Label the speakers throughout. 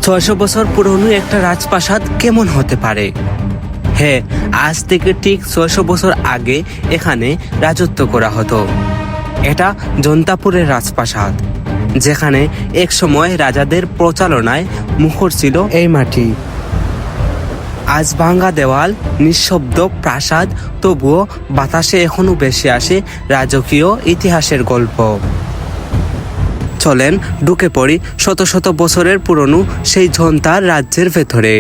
Speaker 1: 600 বছর পুরনো একটা রাজপ্রাসাদ কেমন হতে পারে? হ্যাঁ, আজ থেকে ঠিক 600 বছর আগে এখানে রাজত্ব করা হতো। এটা জন্তাপুরের রাজপ্রাসাদ, যেখানে এক সময় রাজাদের প্রচালনায় মুখর ছিল এই মাটি। আজ ভাঙ্গা দেওয়াল, নিঃশব্দ প্রাসাদ, তবুও বাতাসে এখনো ভেসে আসে রাজকীয় ইতিহাসের গল্প। চলেন ঢুকে পড়ি শত শত বছরের পুরনো সেই জন্তার রাজ্যের ভেতরে।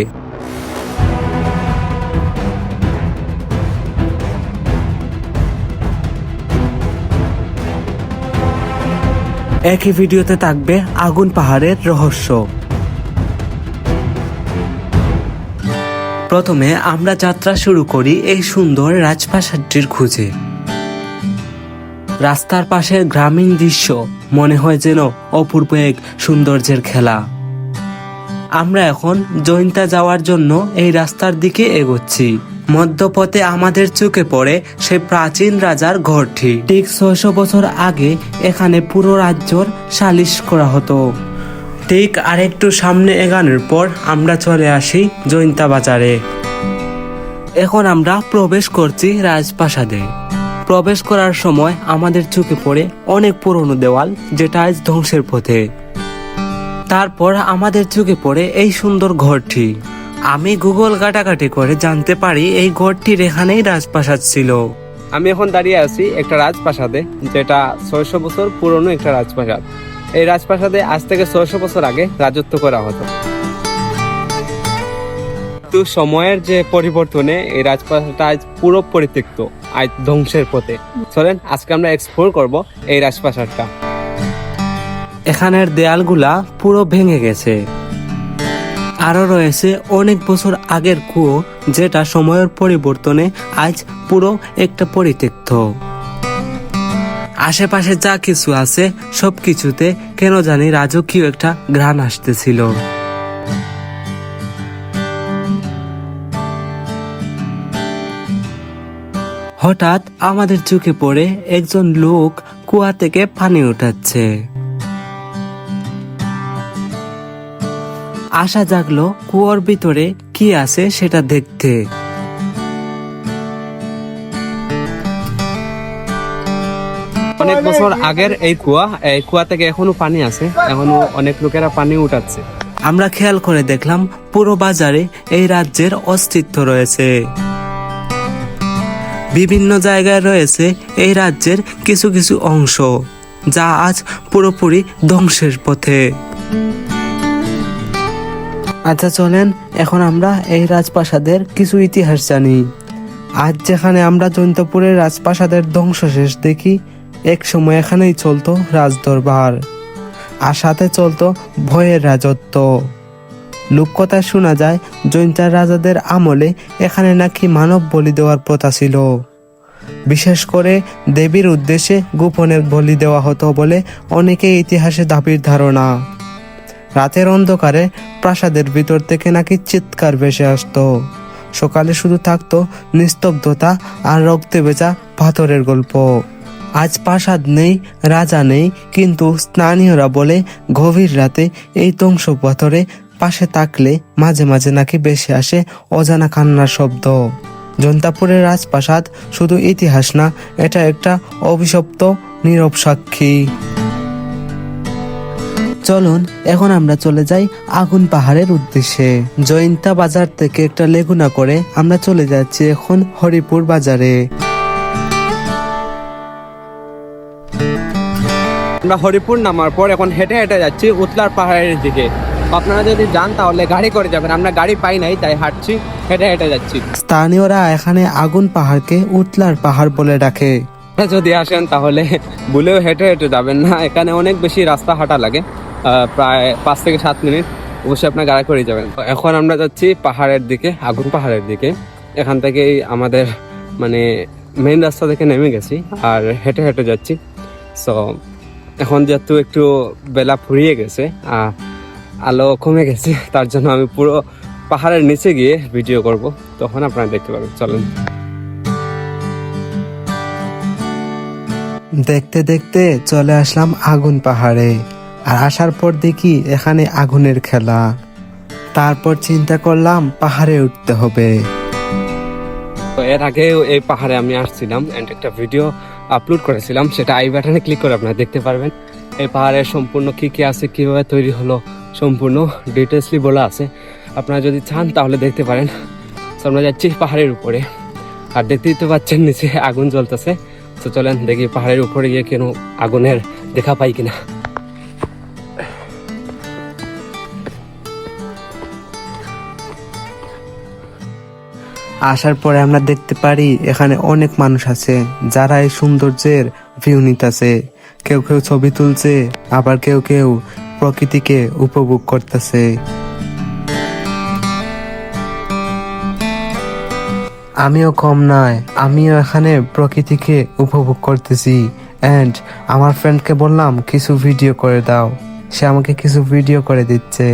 Speaker 1: একই ভিডিওতে থাকবে আগুন পাহাড়ের রহস্য। প্রথমে আমরা যাত্রা শুরু করি এই সুন্দর রাজপ্রাসাদটির খুঁজে। রাস্তার পাশের গ্রামীণ দৃশ্য মনে হয় যেন অপূর্ব এক সৌন্দর্যের খেলা। আমরা এখন জৈন্তা যাওয়ার জন্য এই রাস্তার দিকে এগোচ্ছি। মধ্যপথে আমাদের চোখে পড়ে সেই প্রাচীন রাজার ঘরটি। ঠিক 600 বছর আগে এখানে পুরো রাজ্যর সালিশ করা হতো। ঠিক আরেকটু সামনে এগানোর পর আমরা চলে আসি জৈন্তা বাজারে। এখন আমরা প্রবেশ করছি রাজপ্রাসাদে। প্রবেশ করার সময় আমাদের চোখে পড়ে অনেক পুরনো দেওয়াল, যেটা আজ ধ্বংসের পথে। তারপর আমাদের চোখে পড়ে এই সুন্দর ঘরটি। আমি গুগল ঘাটাঘাটি করে জানতে পারি এই ঘরটির এখানেই রাজপ্রাসাদ ছিল।
Speaker 2: আমি এখন দাঁড়িয়ে আছি একটা রাজপ্রাসাদে, যেটা 600 বছর পুরনো একটা রাজপ্রাসাদ। এই রাজপ্রাসাদে আজ থেকে 600 বছর আগে রাজত্ব করা হতো। তো সময়ের যে পরিবর্তনে এই রাজপ্রাসাদটা আজ পুরো পরিত্যক্ত, আজ ধ্বংসের পথে। চলেন আজকে আমরা এক্সপ্লোর করব এই রাজপ্রাসাদটা।
Speaker 1: এখানের দেয়ালগুলা পুরো ভেঙে গেছে। আরো রয়েছে অনেক বছর আগের কুয়ো, যেটা সময়ের পরিবর্তনে আজ পুরো একটা পরিত্যক্ত। আশেপাশে যা কিছু আছে সবকিছুতে কেন জানি রাজকীয় একটা ঘ্রাণ আসতেছিল। হঠাৎ আমাদের চোখে পড়ে একজন লোক কুয়া থেকে পানি উঠাচ্ছে। আশা জাগলো কুয়োর ভিতরে কি আছে সেটা দেখতে।
Speaker 2: অনেক বছর আগের এই কুয়া থেকে এখনো পানি আছে, এখনো অনেক লোকেরা পানি উঠাচ্ছে।
Speaker 1: আমরা খেয়াল করে দেখলাম পুরো বাজারে এই রাজ্যের অস্তিত্ব রয়েছে। বিভিন্ন জায়গায় রয়েছে এই রাজ্যের কিছু কিছু অংশ, যা আজ পুরোপুরি ধ্বংসের পথে। আচ্ছা চলেন এখন আমরা এই রাজপ্রাসাদের কিছু ইতিহাস জানি। আজ যেখানে আমরা জৈন্তপুরের রাজপ্রাসাদের ধ্বংসশেষ দেখি, এক সময় এখানেই চলতো রাজদরবার, আর সাথে চলতো ভয়ের রাজত্ব। লোককথায় শোনা যায় জৈন্তার রাজাদের আমলে এখানে নাকি মানব বলি দেওয়ার প্রথা ছিল। বিশেষ করে দেবীর উদ্দেশ্যে গোপনে বলি দেওয়া হতো বলে অনেকে ইতিহাসে দাবির ধারণা। রাতের অন্ধকারে প্রাসাদের ভিতর থেকে নাকি চিৎকার ভেসে আসতো। সকালে শুধু থাকতো নিস্তব্ধতা আর রক্তে ভেজা পাথরের গল্প। আজ প্রাসাদ নেই, রাজা নেই, কিন্তু স্থানীয়রা বলে গভীর রাতে এই ধ্বংস পাথরে পাশে থাকলে মাঝে মাঝে নাকি ভেসে আসে অজানা কান্নার শব্দ। জন্তাপুরের রাজপ্রাসাদ শুধু ইতিহাস না, এটা একটা অভিশপ্ত নীরব সাক্ষী। চলুন এখন আমরা চলে যাই আগুন পাহাড়ের উদ্দেশ্যে। জৈন্তা বাজার থেকে একটা লেগুনা করে আমরা চলে যাচ্ছি এখন হরিপুর বাজারে।
Speaker 2: আমরা হরিপুর নামার পর এখন হেঁটে হেঁটে যাচ্ছি উতলার পাহাড়ের দিকে। আপনারা যদি যান তাহলে গাড়ি করে যাবেন, আমরা গাড়ি পাই নাই তাই হাঁটছি, হেঁটে হেঁটে যাচ্ছি।
Speaker 1: স্থানীয়রা এখানে আগুন পাহাড়কে উতলার পাহাড় বলে ডাকে।
Speaker 2: যদি আসেন তাহলে ভুলেও হেঁটে হেঁটে যাবেন না, এখানে অনেক বেশি রাস্তা হাঁটা লাগে, প্রায় 5 থেকে 7 মিনিট। অবশ্যই আপনার গাড়ি করে যাবেন। এখন আমরা যাচ্ছি পাহাড়ের দিকে, আগুন পাহাড়ের দিকে। এখান থেকেই আমাদের মেইন রাস্তা থেকে নেমে গেছি আর হেঁটে হেঁটে যাচ্ছি। সো এখন যেহেতু একটু বেলা ফুরিয়ে গেছে, আলো কমে গেছে, তার জন্য আমি পুরো পাহাড়ের নিচে গিয়ে ভিডিও করব, তখন আপনারা দেখতে পাবেন। চলেন।
Speaker 1: দেখতে দেখতে চলে আসলাম আগুন পাহাড়ে। আর আসার পর দেখি এখানে আগুনের খেলা। তারপর চিন্তা করলাম পাহাড়ে উঠতে হবে।
Speaker 2: তো এর আগে এই পাহাড়ে আমি আসছিলাম এন্ড একটা ভিডিও আপলোড করেছিলাম, সেটা আই বাটনে ক্লিক করে আপনারা দেখতে পারবেন। এই পাহাড়ের সম্পূর্ণ কি কি আছে, কিভাবে তৈরি হলো, সম্পূর্ণ ডিটেলসলি বলা আছে। আপনারা যদি চান তাহলে দেখতে পারেন। তো আমরা যাচ্ছি পাহাড়ের উপরে, আর দেখতেই তো পাচ্ছেন নিচে আগুন জ্বলতেছে। তো চলেন দেখি পাহাড়ের উপরে গিয়ে কেন আগুনের দেখা পাই কিনা।
Speaker 1: আসার পরে আমরা দেখতে পারি এখানে অনেক মানুষ আছে যারা এই সৌন্দর্যের ভিউ নিতেছে। কেউ কেউ ছবি তুলছে, আবার কেউ কেউ প্রকৃতিকে উপভোগ করতেছে। আমিও কম নয়, আমিও এখানে প্রকৃতিকে উপভোগ করতেছি। এন্ড আমার ফ্রেন্ডকে বললাম কিছু ভিডিও করে দাও, সে আমাকে কিছু ভিডিও করে দিচ্ছে।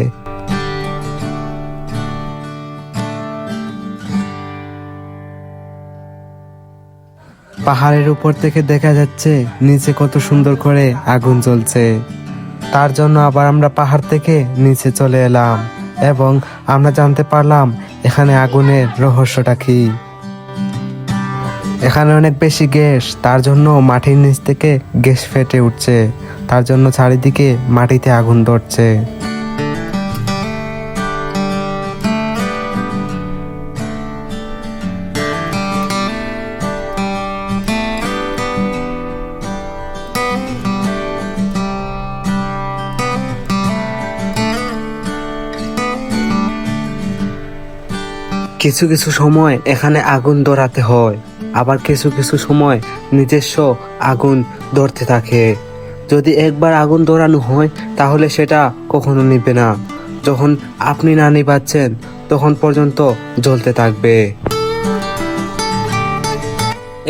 Speaker 1: পাহাড়ের উপর থেকে দেখা যাচ্ছে নিচে কত সুন্দর করে আগুন জ্বলছে। তার জন্য আবার আমরা পাহাড় থেকে নিচে চলে এলাম এবং আমরা জানতে পারলাম এখানে আগুনের রহস্যটা কি। এখানে অনেক বেশি গ্যাস, তার জন্য মাটির নিচ থেকে গ্যাস ফেটে উঠছে, তার জন্য চারিদিকে মাটিতে আগুন ধরছে। কিছু কিছু সময় এখানে আগুন ধরাতে হয়, আবার কিছু কিছু সময় নিজস্ব আগুন ধরতে থাকে। যদি একবার আগুন ধরানো হয় তাহলে সেটা কখনো নিবে না। যখন আপনি না নিভাচ্ছেন তখন পর্যন্ত জ্বলতে থাকবে।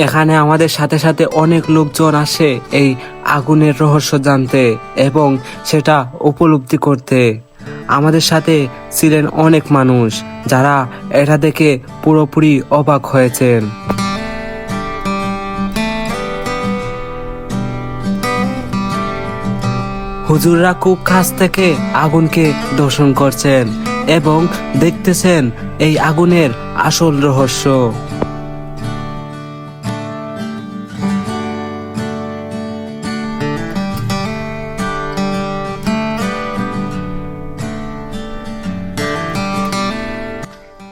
Speaker 1: এখানে আমাদের সাথে সাথে অনেক লোকজন আসে এই আগুনের রহস্য জানতে এবং সেটা উপলব্ধি করতে। আমাদের সাথে ছিলেন অনেক মানুষ যারা এটা দেখে পুরোপুরি অবাক হয়েছেন। হুজুররা খুব কাছ থেকে আগুনকে দর্শন করছেন এবং দেখতেছেন এই আগুনের আসল রহস্য।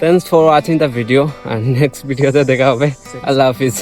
Speaker 2: Thanks for watching the video, and next video te dekha hobe. Allah Hafiz.